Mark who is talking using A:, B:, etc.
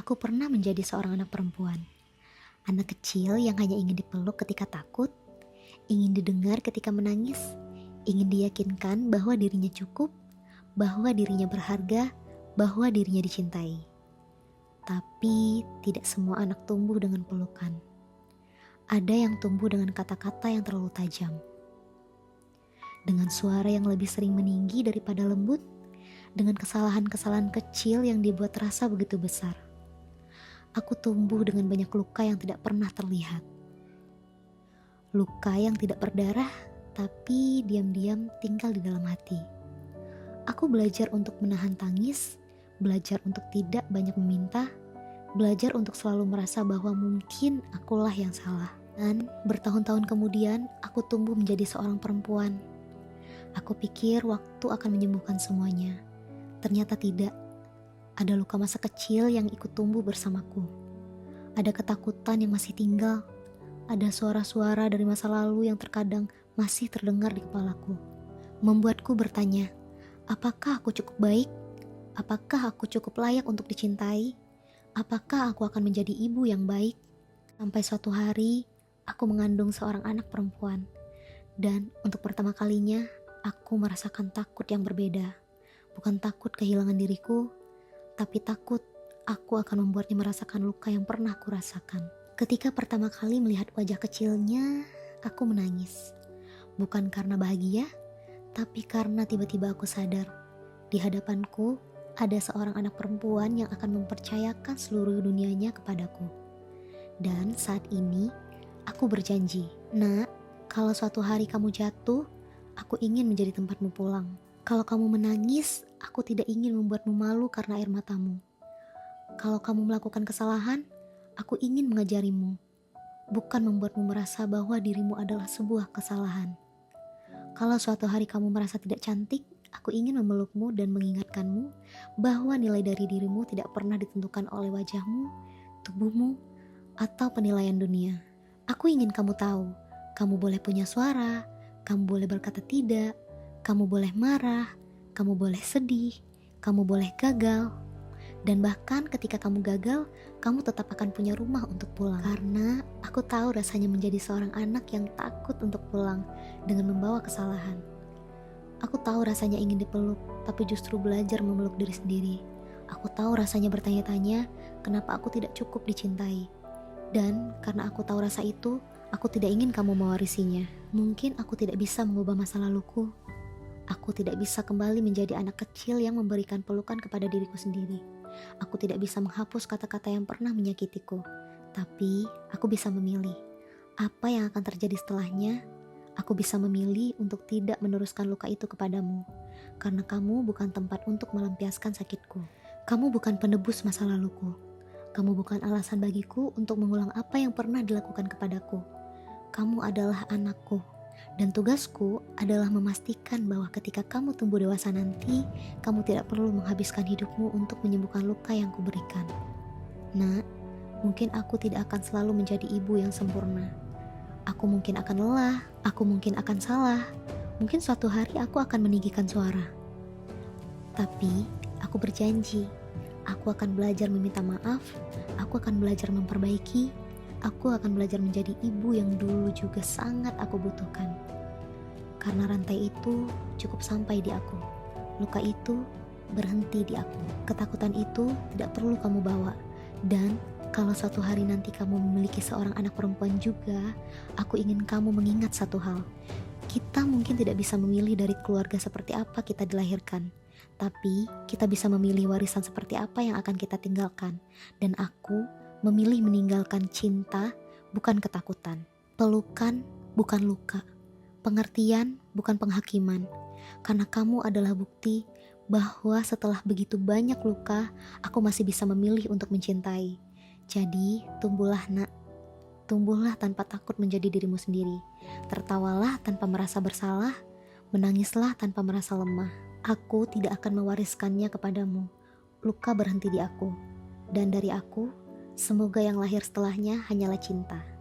A: Aku pernah menjadi seorang anak perempuan. Anak kecil yang hanya ingin dipeluk ketika takut, ingin didengar ketika menangis, ingin diyakinkan bahwa dirinya cukup, bahwa dirinya berharga, bahwa dirinya dicintai. Tapi tidak semua anak tumbuh dengan pelukan. Ada yang tumbuh dengan kata-kata yang terlalu tajam. Dengan suara yang lebih sering meninggi daripada lembut, dengan kesalahan-kesalahan kecil yang dibuat terasa begitu besar. Aku tumbuh dengan banyak luka yang tidak pernah terlihat. Luka yang tidak berdarah, tapi diam-diam tinggal di dalam hati. Aku belajar untuk menahan tangis, belajar untuk tidak banyak meminta, belajar untuk selalu merasa bahwa mungkin akulah yang salah. Dan bertahun-tahun kemudian, aku tumbuh menjadi seorang perempuan. Aku pikir waktu akan menyembuhkan semuanya. Ternyata tidak. Ada luka masa kecil yang ikut tumbuh bersamaku. Ada ketakutan yang masih tinggal. Ada suara-suara dari masa lalu yang terkadang masih terdengar di kepalaku. Membuatku bertanya, apakah aku cukup baik? Apakah aku cukup layak untuk dicintai? Apakah aku akan menjadi ibu yang baik? Sampai suatu hari, aku mengandung seorang anak perempuan. Dan untuk pertama kalinya, aku merasakan takut yang berbeda. Bukan takut kehilangan diriku, tapi takut aku akan membuatnya merasakan luka yang pernah aku rasakan. Ketika pertama kali melihat wajah kecilnya, aku menangis. Bukan karena bahagia, tapi karena tiba-tiba aku sadar, di hadapanku ada seorang anak perempuan yang akan mempercayakan seluruh dunianya kepadaku. Dan saat ini, aku berjanji, Nak, kalau suatu hari kamu jatuh, aku ingin menjadi tempatmu pulang. Kalau kamu menangis, aku tidak ingin membuatmu malu karena air matamu. Kalau kamu melakukan kesalahan, aku ingin mengajarimu, bukan membuatmu merasa bahwa dirimu adalah sebuah kesalahan. Kalau suatu hari kamu merasa tidak cantik, aku ingin memelukmu dan mengingatkanmu bahwa nilai dari dirimu tidak pernah ditentukan oleh wajahmu, tubuhmu, atau penilaian dunia. Aku ingin kamu tahu, kamu boleh punya suara, kamu boleh berkata tidak, kamu boleh marah, kamu boleh sedih, kamu boleh gagal. Dan bahkan ketika kamu gagal, kamu tetap akan punya rumah untuk pulang. Karena aku tahu rasanya menjadi seorang anak yang takut untuk pulang dengan membawa kesalahan. Aku tahu rasanya ingin dipeluk, tapi justru belajar memeluk diri sendiri. Aku tahu rasanya bertanya-tanya, kenapa aku tidak cukup dicintai. Dan karena aku tahu rasa itu, aku tidak ingin kamu mewarisinya. Mungkin aku tidak bisa mengubah masa laluku. Aku tidak bisa kembali menjadi anak kecil yang memberikan pelukan kepada diriku sendiri. Aku tidak bisa menghapus kata-kata yang pernah menyakitiku. Tapi aku bisa memilih apa yang akan terjadi setelahnya. Aku bisa memilih untuk tidak meneruskan luka itu kepadamu. Karena kamu bukan tempat untuk melampiaskan sakitku. Kamu bukan penebus masa laluku. Kamu bukan alasan bagiku untuk mengulang apa yang pernah dilakukan kepadaku. Kamu adalah anakku. Dan tugasku adalah memastikan bahwa ketika kamu tumbuh dewasa nanti, kamu tidak perlu menghabiskan hidupmu untuk menyembuhkan luka yang kuberikan. Nak, mungkin aku tidak akan selalu menjadi ibu yang sempurna. Aku mungkin akan lelah, aku mungkin akan salah. Mungkin suatu hari aku akan meninggikan suara. Tapi, aku berjanji, aku akan belajar meminta maaf, aku akan belajar memperbaiki. Aku akan belajar menjadi ibu yang dulu juga sangat aku butuhkan. Karena rantai itu cukup sampai di aku. Luka itu berhenti di aku. Ketakutan itu tidak perlu kamu bawa. Dan kalau suatu hari nanti kamu memiliki seorang anak perempuan juga, aku ingin kamu mengingat satu hal. Kita mungkin tidak bisa memilih dari keluarga seperti apa kita dilahirkan. Tapi kita bisa memilih warisan seperti apa yang akan kita tinggalkan. Dan aku memilih meninggalkan cinta, bukan ketakutan. Pelukan, bukan luka. Pengertian, bukan penghakiman. Karena kamu adalah bukti bahwa setelah begitu banyak luka, aku masih bisa memilih untuk mencintai. Jadi, tumbuhlah nak. Tumbuhlah tanpa takut menjadi dirimu sendiri. Tertawalah tanpa merasa bersalah. Menangislah tanpa merasa lemah. Aku tidak akan mewariskannya kepadamu. Luka berhenti di aku. Dan dari aku, semoga yang lahir setelahnya hanyalah cinta.